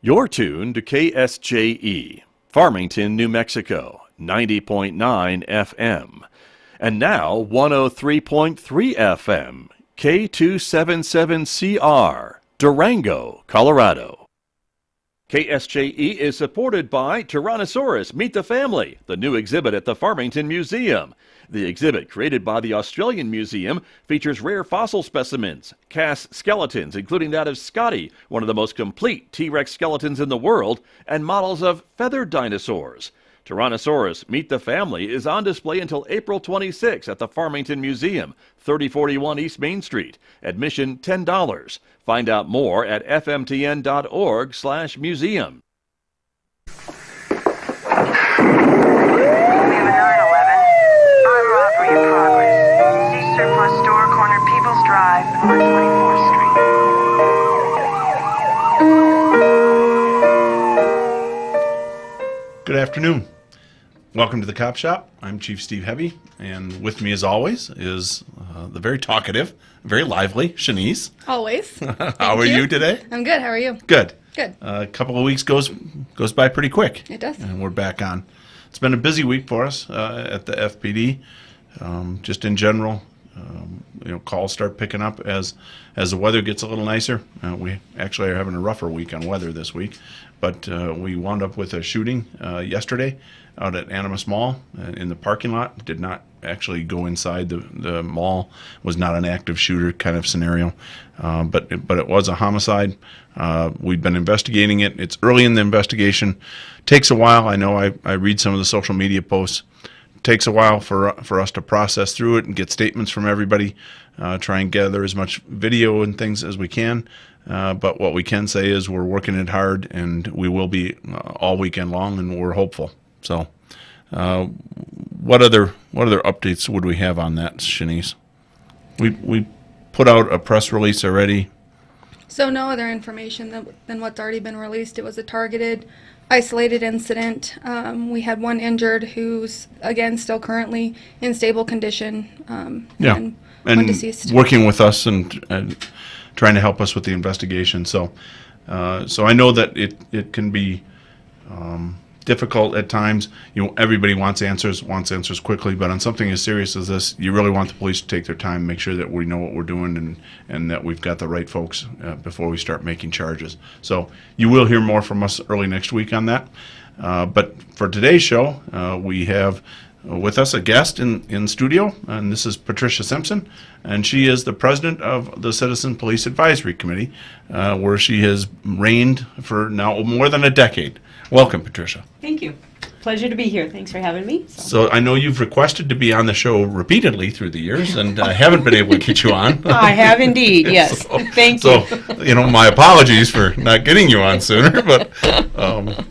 You're tuned to KSJE, Farmington, New Mexico, 90.9 FM. And now 103.3 FM, K277CR, Durango, Colorado. KSJE is supported by Tyrannosaurus Meet the Family, the new exhibit at the Farmington Museum. The exhibit, created by the Australian Museum, features rare fossil specimens, cast skeletons, including that of Scotty, one of the most complete T-Rex skeletons in the world, and models of feathered dinosaurs. Tyrannosaurus Meet the Family is on display until April 26 at the Farmington Museum, 3041 East Main Street. Admission $10. Find out more at fmtn.org/museum. Surplus store, corner People's Drive, North 24th Street. Good afternoon. Welcome to the Cop Shop. I'm Chief Steve Hebe, and with me, as always, is the very talkative, very lively Shanice. Always. How are you today? I'm good. How are you? Good. Good. A couple of weeks goes by pretty quick. It does. And we're back on. It's been a busy week for us at the FPD. Just in general, calls start picking up as the weather gets a little nicer. We actually are having a rougher week on weather this week, but we wound up with a shooting yesterday out at Animas Mall in the parking lot. Did not actually go inside the mall. Was not an active shooter kind of scenario, but it was a homicide. We've been investigating it. It's early in the investigation. Takes a while. I know I read some of the social media posts. Takes a while for us to process through it and get statements from everybody, try and gather as much video and things as we can. But what we can say is we're working it hard, and we will be all weekend long, and we're hopeful. So, what other updates would we have on that, Shanice? We put out a press release already. So no other information than what's already been released. It was a targeted, isolated incident. We had one injured who's, again, still currently in stable condition. And one deceased. Working with us and trying to help us with the investigation. So I know that it can be difficult at times. Everybody wants answers quickly, but on something as serious as this, you really want the police to take their time, make sure that we know what we're doing and that we've got the right folks before we start making charges. So you will hear more from us early next week on that. But for today's show, we have with us a guest in studio, and this is Patricia Simpson, and she is the president of the Citizen Police Advisory Committee, where she has reigned for now more than a decade. Welcome, Patricia. Thank you. Pleasure to be here. Thanks for having me. So I know you've requested to be on the show repeatedly through the years, and I haven't been able to get you on. I have indeed, yes. Thank you. So, my apologies for not getting you on sooner, but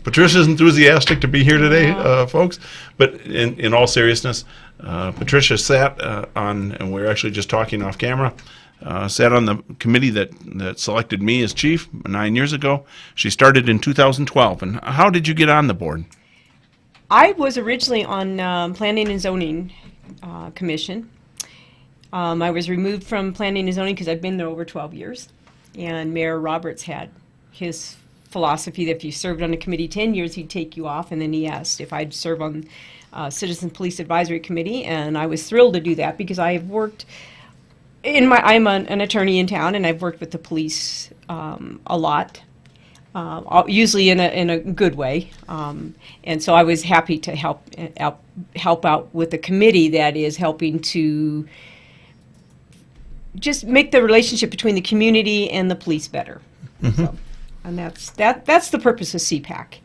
Patricia's enthusiastic to be here today, folks. But in all seriousness, Patricia sat on, and we're actually just talking off camera, sat on the committee that selected me as chief 9 years ago. She started in 2012. And how did you get on the board? I was originally on Planning and Zoning Commission. I was removed from Planning and Zoning because I've been there over 12 years. And Mayor Roberts had his philosophy that if you served on a committee 10 years, he'd take you off. And then he asked if I'd serve on Citizen Police Advisory Committee. And I was thrilled to do that because I have worked I'm an attorney in town, and I've worked with the police a lot, usually in a good way. And so I was happy to help out with the committee that is helping to just make the relationship between the community and the police better. Mm-hmm. So, and that's the purpose of CPAC.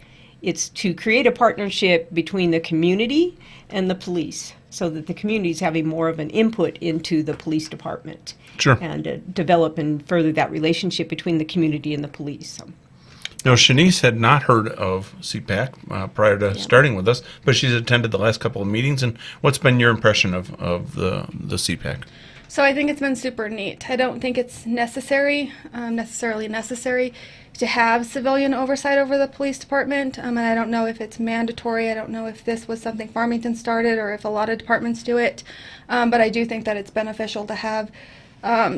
It's to create a partnership between the community and the police, so that the community is having more of an input into the police department. Sure. And develop and further that relationship between the community and the police. So. Now, Shanice had not heard of CPAC prior to starting with us, but she's attended the last couple of meetings. And what's been your impression of the CPAC? So I think it's been super neat. I don't think it's necessarily necessary to have civilian oversight over the police department, and I don't know if it's mandatory. I don't know if this was something Farmington started or if a lot of departments do it, but I do think that it's beneficial to have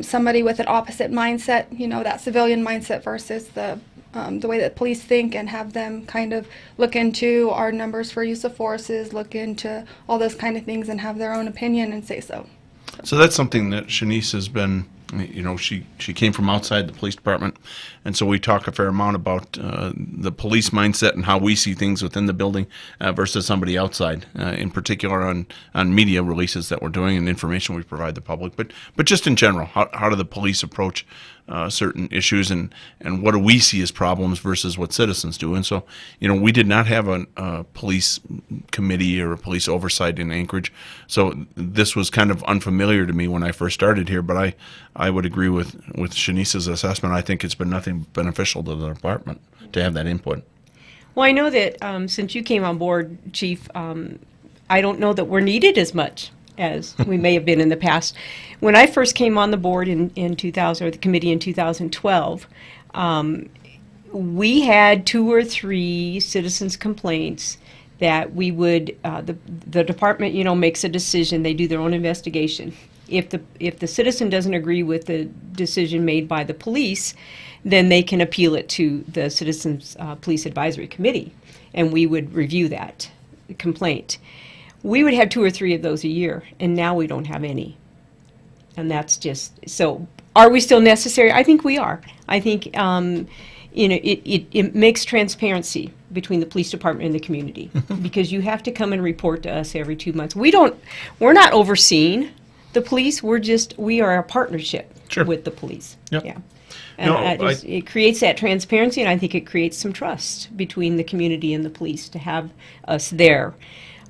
somebody with an opposite mindset, that civilian mindset versus the the way that police think, and have them kind of look into our numbers for use of forces, look into all those kind of things, and have their own opinion and say so. So that's something that Shanice has been, she came from outside the police department, and so we talk a fair amount about the police mindset and how we see things within the building versus somebody outside, in particular on media releases that we're doing and information we provide the public. But just in general, how do the police approach certain issues, and what do we see as problems versus what citizens do? And so, we did not have a police committee or a police oversight in Anchorage, so this was kind of unfamiliar to me when I first started here, but I would agree with Shanice's assessment. I think it's been nothing beneficial to the department to have that input. Well, I know that since you came on board, Chief, I don't know that we're needed as much as we may have been in the past. When I first came on the board in 2000, or the committee in 2012, we had 2 or 3 citizens' complaints that we would, the department, makes a decision, they do their own investigation. If the citizen doesn't agree with the decision made by the police, then they can appeal it to the Citizens Police Advisory Committee, and we would review that complaint. We would have 2 or 3 of those a year, and now we don't have any. And that's just, so are we still necessary? I think we are. I think, it makes transparency between the police department and the community, because you have to come and report to us every 2 months. We're not overseeing the police, we are a partnership with the police. Yep. Yeah. And it creates that transparency, and I think it creates some trust between the community and the police to have us there.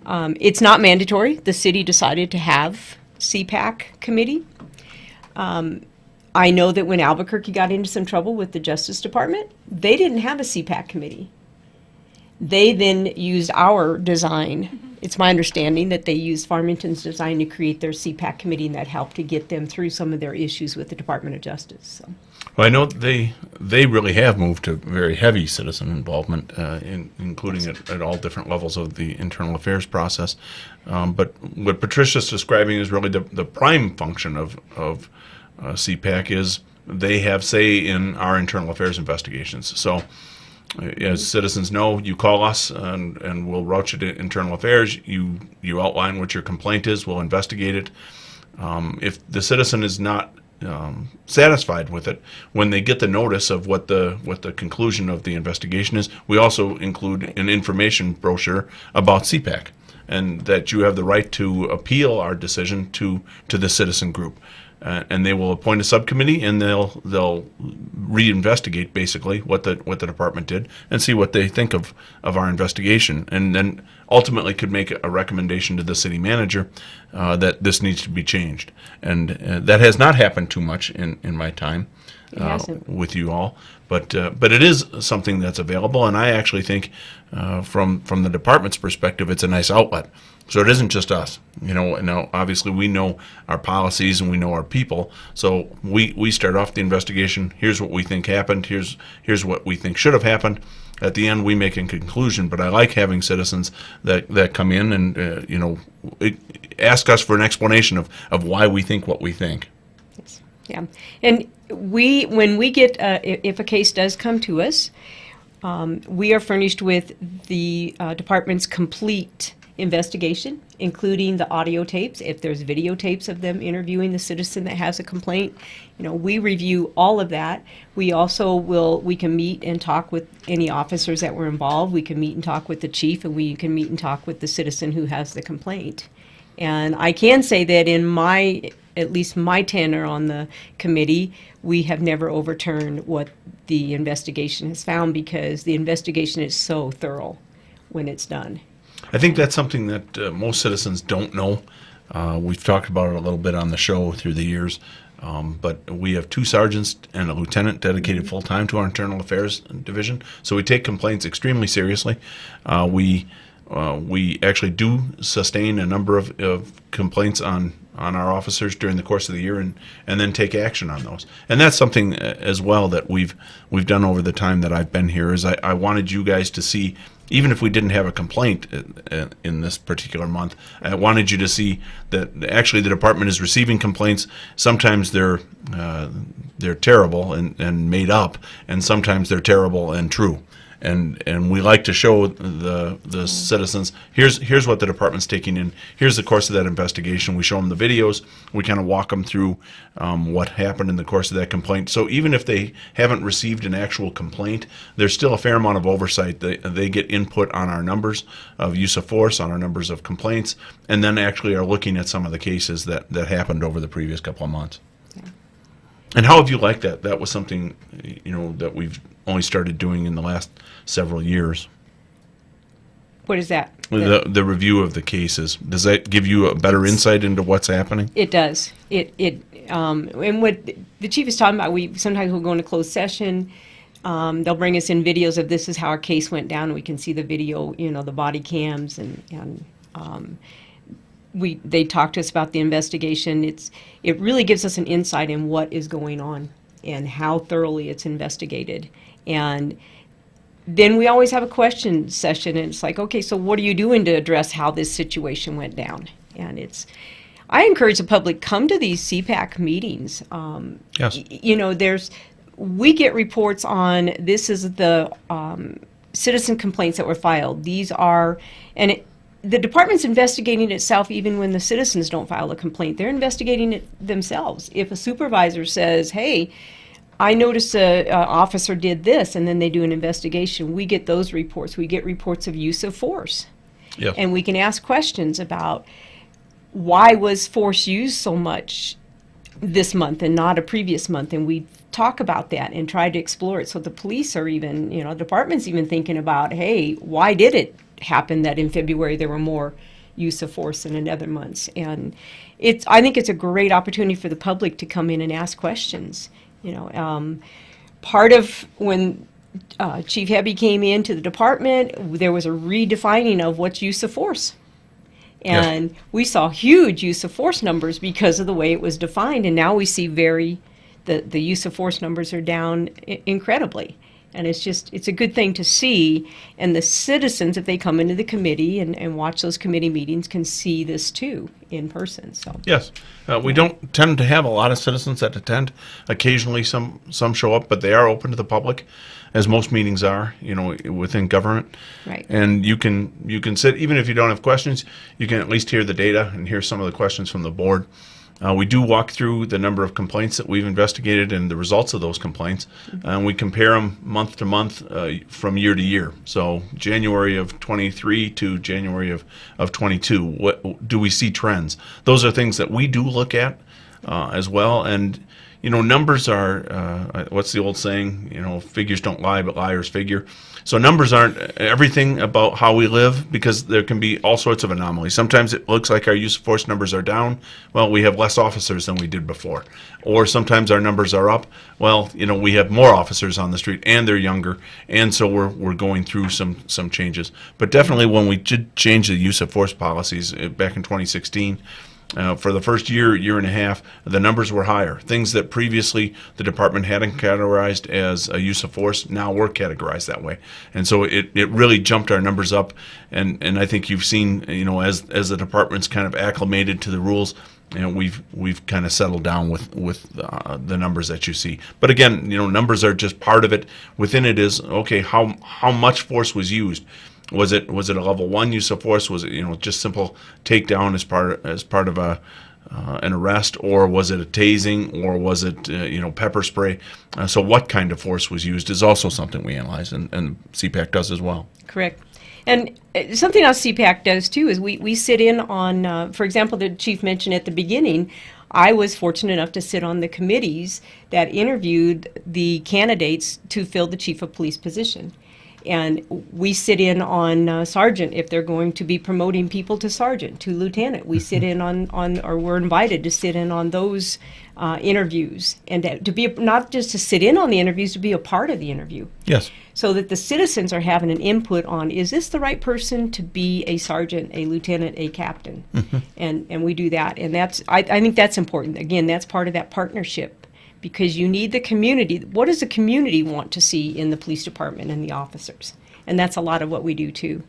It's not mandatory. The city decided to have CPAC committee. I know that when Albuquerque got into some trouble with the Justice Department, they didn't have a CPAC committee. They then used our design. It's my understanding that they used Farmington's design to create their CPAC committee, and that helped to get them through some of their issues with the Department of Justice. So. Well, I know they really have moved to very heavy citizen involvement, including at all different levels of the internal affairs process. But what Patricia's describing is really the prime function of CPAC is they have say in our internal affairs investigations. So as citizens know, you call us and we'll route you to internal affairs. You outline what your complaint is. We'll investigate it. If the citizen is not satisfied with it, when they get the notice of what the conclusion of the investigation is, we also include an information brochure about CPAC, and that you have the right to appeal our decision to the citizen group. And they will appoint a subcommittee, and they'll reinvestigate basically what the department did and see what they think of our investigation, and then ultimately could make a recommendation to the city manager that this needs to be changed. And that has not happened too much in my time with you all, but it is something that's available, and I actually think from the department's perspective, it's a nice outlet. So it isn't just us, Now, obviously, we know our policies and we know our people. So we start off the investigation. Here's what we think happened. Here's what we think should have happened. At the end, we make a conclusion. But I like having citizens that come in and ask us for an explanation of why we think what we think. Yes. Yeah, and when we get if a case does come to us, we are furnished with the department's complete investigation, including the audio tapes. If there's videotapes of them interviewing the citizen that has a complaint, we review all of that. We also we can meet and talk with any officers that were involved. We can meet and talk with the chief, and we can meet and talk with the citizen who has the complaint. And I can say that in at least my tenure on the committee, we have never overturned what the investigation has found, because the investigation is so thorough when it's done. I think that's something that most citizens don't know. We've talked about it a little bit on the show through the years, but we have 2 sergeants and a lieutenant dedicated full-time to our internal affairs division, so we take complaints extremely seriously. We actually do sustain a number of complaints on our officers during the course of the year, and then take action on those. And that's something as well that we've done over the time that I've been here, is I wanted you guys to see, even if we didn't have a complaint in this particular month, I wanted you to see that actually the department is receiving complaints. Sometimes they're they're terrible and made up, and sometimes they're terrible and true. And we like to show the citizens, here's what the department's taking in, here's the course of that investigation. We show them the videos, we kind of walk them through what happened in the course of that complaint. So even if they haven't received an actual complaint, there's still a fair amount of oversight. They get input on our numbers of use of force, on our numbers of complaints, and then actually are looking at some of the cases that happened over the previous couple of months. Yeah. And how have you liked that? That was something, that we've only started doing in the last several years. What is that? The review of the cases. Does that give you a better insight into what's happening? It does. And what the chief is talking about, sometimes we'll go into closed session. They'll bring us in videos of this is how our case went down. We can see the video, the body cams, and they talk to us about the investigation. It really gives us an insight in what is going on and how thoroughly it's investigated. And then we always have a question session, and it's like, okay, so what are you doing to address how this situation went down? And I encourage the public, come to these CPAC meetings. Yes. We get reports on, this is the citizen complaints that were filed. These are, the department's investigating itself even when the citizens don't file a complaint. They're investigating it themselves. If a supervisor says, hey, I noticed an officer did this, and then they do an investigation, we get those reports. We get reports of use of force. Yes. And we can ask questions about why was force used so much this month and not a previous month, and we talk about that and try to explore it. So the police are even, department's even thinking about, hey, why did it happen that in February there were more use of force than in other months? And I think it's a great opportunity for the public to come in and ask questions. Part of when Chief Hebby came into the department, there was a redefining of what's use of force. And yes, we saw huge use of force numbers because of the way it was defined, and now we see the use of force numbers are down incredibly. And it's a good thing to see, and the citizens, if they come into the committee and watch those committee meetings, can see this too in person. So yes, we don't tend to have a lot of citizens that attend. Occasionally, some show up, but they are open to the public, as most meetings are, within government. Right. And you can sit, even if you don't have questions, you can at least hear the data and hear some of the questions from the board. We do walk through the number of complaints that we've investigated and the results of those complaints, and we compare them month to month from year to year. So January of 23 to January of 22, what do we see trends? Those are things that we do look at as well. And numbers are, what's the old saying, figures don't lie, but liars figure. So numbers aren't everything about how we live, because there can be all sorts of anomalies. Sometimes it looks like our use of force numbers are down. Well, we have less officers than we did before. Or sometimes our numbers are up. Well, we have more officers on the street, and they're younger, and so we're going through some changes. But definitely when we did change the use of force policies back in 2016, for the first year and a half, the numbers were higher. Things that previously the department hadn't categorized as a use of force now were categorized that way. And so it really jumped our numbers up. And I think you've seen, as the department's kind of acclimated to the rules, we've kind of settled down with the numbers that you see. But again, numbers are just part of it. Within it is, okay, how much force was used? Was it a level 1 use of force? Was it just simple takedown as part of an arrest, or was it a tasing, or was it pepper spray? So what kind of force was used is also something we analyze, and CPAC does as well. Correct. And something else CPAC does too is we sit in on, for example, the chief mentioned at the beginning, I was fortunate enough to sit on the committees that interviewed the candidates to fill the chief of police position. And we sit in on sergeant if they're going to be promoting people to sergeant, to lieutenant. We sit in on or we're invited to sit in on those interviews, and to be not just to sit in on the interviews, to be a part of the interview. Yes. So that the citizens are having an input on, is this the right person to be a sergeant, a lieutenant, a captain? And we do that, and I think that's important. Again, that's part of that partnership. Because you need the community. What does the community want to see in the police department and the officers? And that's a lot of what we do too.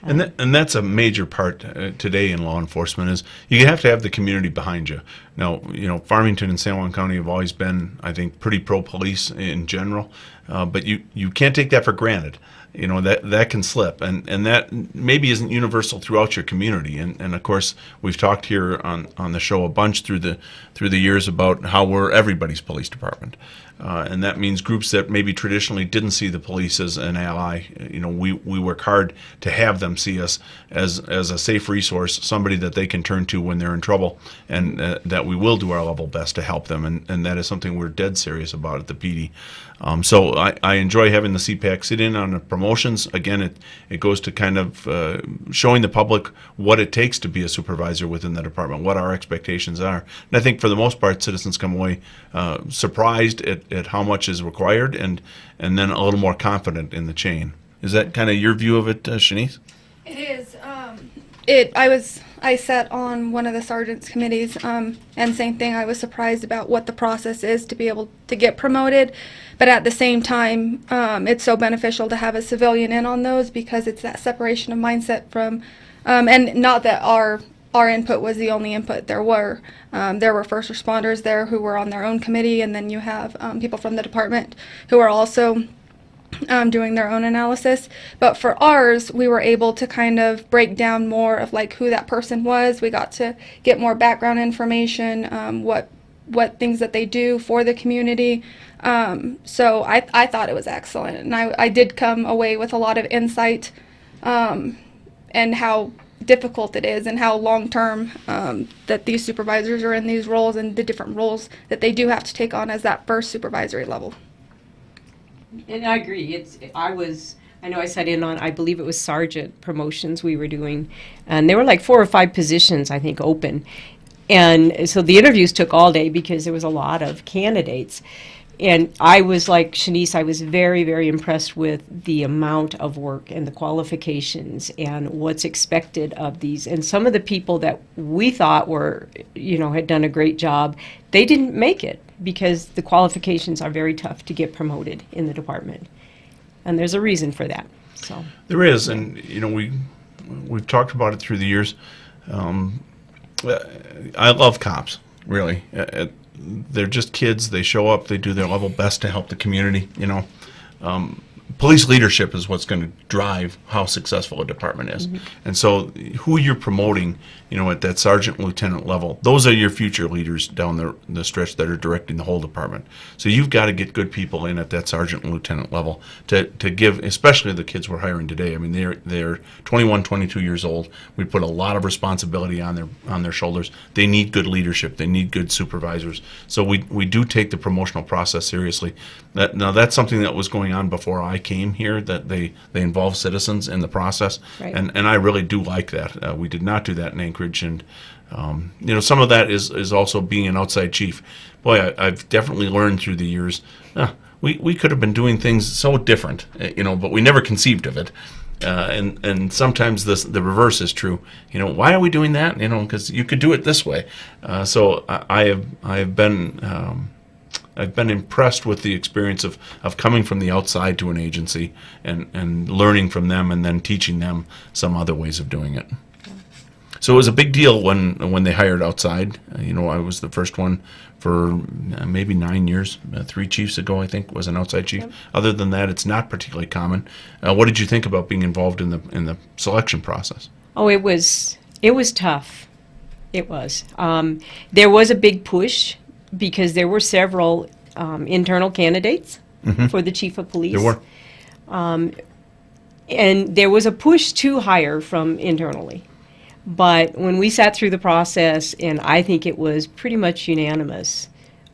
And that's a major part today in law enforcement, is you have to have the community behind you. Now, Farmington and San Juan County have always been, I think, pretty pro-police in general, but you can't take that for granted. That can slip, and that maybe isn't universal throughout your community. And of course, we've talked here on the show a bunch through the years about how we're everybody's police department. And that means groups that maybe traditionally didn't see the police as an ally. We work hard to have them see us as a safe resource, somebody that they can turn to when they're in trouble, and that we will do our level best to help them. And that is something we're dead serious about at the PD. So I enjoy having the CPAC sit in on the promotions. Again, it goes to kind of showing the public what it takes to be a supervisor within the department, what our expectations are. And I think for the most part, citizens come away surprised at how much is required, and then a little more confident in the chain. Is that kind of your view of it, Shanice? It is. I sat on one of the sergeants' committees, and same thing. I was surprised about what the process is to be able to get promoted, but at the same time, it's so beneficial to have a civilian in on those, because it's that separation of mindset from, and not that our input was the only input. There were first responders there who were on their own committee, and then you have people from the department who are also doing their own analysis. But for ours, we were able to kind of break down more of like who that person was. We got to get more background information, what things that they do for the community. So I thought it was excellent, and I did come away with a lot of insight, and how difficult it is and how long-term that these supervisors are in these roles, and the different roles that they do have to take on as that first supervisory level. And I agree. I know I sat in on, I believe it was sergeant promotions we were doing, and there were like 4 or 5 positions, I think, open. And so the interviews took all day because there was a lot of candidates. And I was like Shanice, I was very, very impressed with the amount of work and the qualifications and what's expected of these. And some of the people that we thought were, had done a great job, they didn't make it because the qualifications are very tough to get promoted in the department. And there's a reason for that. So there is, and we've talked about it through the years. I love cops, really. They're just kids. They show up. They do their level best to help the community. Police leadership is what's going to drive how successful a department is. Mm-hmm. And so who you're promoting, at that sergeant lieutenant level, those are your future leaders down the stretch that are directing the whole department. So you've got to get good people in at that sergeant and lieutenant level to give, especially the kids we're hiring today. I mean, they're 21, 22 years old. We put a lot of responsibility on their shoulders. They need good leadership. They need good supervisors. So we do take the promotional process seriously. Now that's something that was going on before I came here, that they involve citizens in the process. Right. And I really do like that. We did not do that in Anchorage, and some of that is also being an outside chief. Boy, I've definitely learned through the years, we could have been doing things so different, but we never conceived of it. And sometimes the reverse is true. Why are we doing that? Because you could do it this way. So I've been impressed with the experience of coming from the outside to an agency and learning from them and then teaching them some other ways of doing it. So it was a big deal when they hired outside. I was the first one for maybe 9 years. 3 chiefs ago, I think, was an outside chief. Yep. Other than that, it's not particularly common. What did you think about being involved in the selection process? Oh, it was tough. It was. There was a big push, because there were several internal candidates for the chief of police. There were. And there was a push to hire from internally. But when we sat through the process, and I think it was pretty much unanimous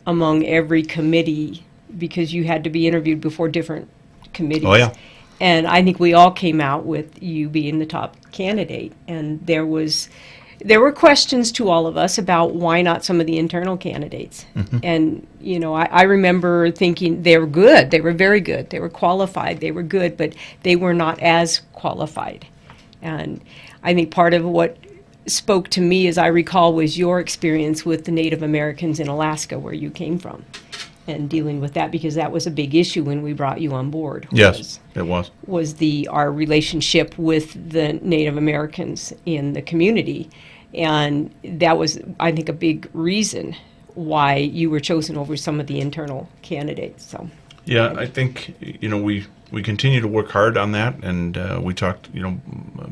among every committee, because you had to be interviewed before different committees. Oh, yeah. And I think we all came out with you being the top candidate. And there were questions to all of us about why not some of the internal candidates. Mm-hmm. And, I remember thinking they were good. They were very good. They were qualified. They were good, but they were not as qualified. And I think part of what spoke to me, as I recall, was your experience with the Native Americans in Alaska, where you came from, and dealing with that, because that was a big issue when we brought you on board. Yes, it was. Was our relationship with the Native Americans in the community. And that was, I think, a big reason why you were chosen over some of the internal candidates. So, Yeah, I think, we continue to work hard on that, and we talked,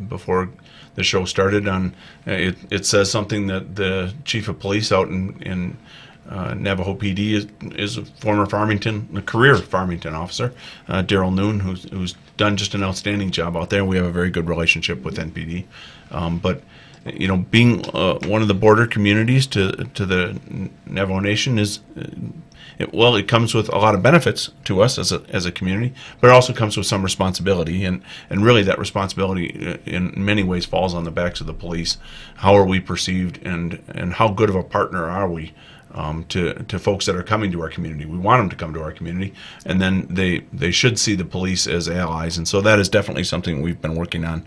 before the show started on, it says something that the chief of police out in Navajo PD is a former a career Farmington officer, Daryl Noon, who's done just an outstanding job out there. We have a very good relationship with NPD, but being one of the border communities to the Navajo Nation is, it comes with a lot of benefits to us as a community, but it also comes with some responsibility, and really that responsibility in many ways falls on the backs of the police. How are we perceived, and how good of a partner are we to folks that are coming to our community? We want them to come to our community, and then they should see the police as allies, and so that is definitely something we've been working on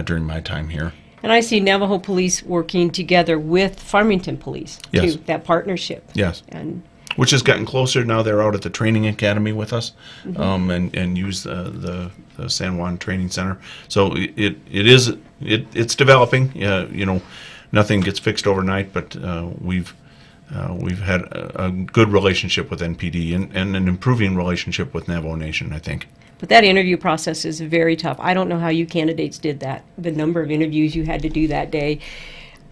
during my time here. and I see Navajo Police working together with Farmington Police Yes. too. That partnership. Yes. And Which has gotten closer now. They're out at the training academy with us, and use the San Juan Training Center. So it's developing. Nothing gets fixed overnight, but we've had a good relationship with NPD and an improving relationship with Navajo Nation, I think. But that interview process is very tough. I don't know how you candidates did that. The number of interviews you had to do that day.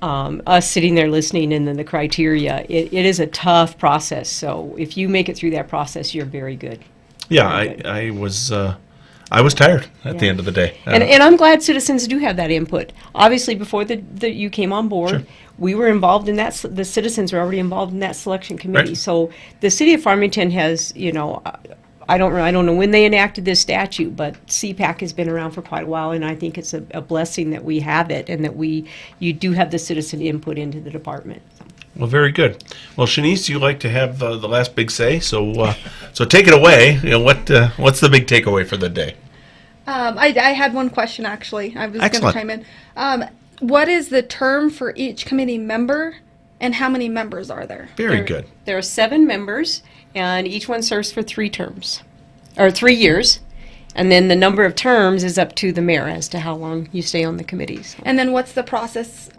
Us sitting there listening, and then the criteria. It is a tough process. So if you make it through that process, you're very good. Yeah, Very good. I was tired at the Yeah. end of the day. And I'm glad citizens do have that input. Obviously, before you came on board, Sure. we were involved in that. The citizens were already involved in that selection committee. Right. So the city of Farmington has, I don't know when they enacted this statute, but CPAC has been around for quite a while, and I think it's a blessing that we have it, and that you do have the citizen input into the department. Well, very good. Well, Shanice, you like to have the last big say, so take it away. What's the big takeaway for the day? I had one question, actually. I was going to Excellent. chime in. What is the term for each committee member, and how many members are there? Very good. There are 7 members, and each one serves for 3 terms, or 3 years. And then the number of terms is up to the mayor as to how long you stay on the committees. And then what's the process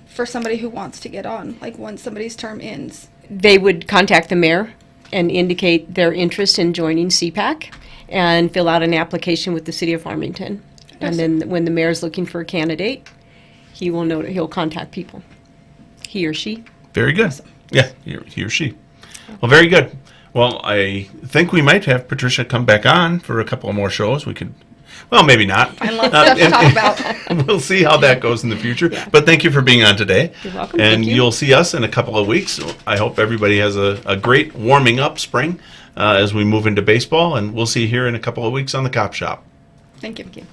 for somebody who wants to get on, like when somebody's term ends? They would contact the mayor and indicate their interest in joining CPAC and fill out an application with the city of Farmington. And then when the mayor's looking for a candidate, he'll contact people, he or she. Very good. Yeah, he or she. Well, very good. Well, I think we might have Patricia come back on for a couple of more shows. We could, well, maybe not. And lots of stuff to talk about. We'll see how that goes in the future. But thank you for being on today. You're welcome. And Thank you. you'll see us in a couple of weeks. I hope everybody has a great warming up spring as we move into baseball. And we'll see you here in a couple of weeks on the Cop Shop. Thank you. Thank you.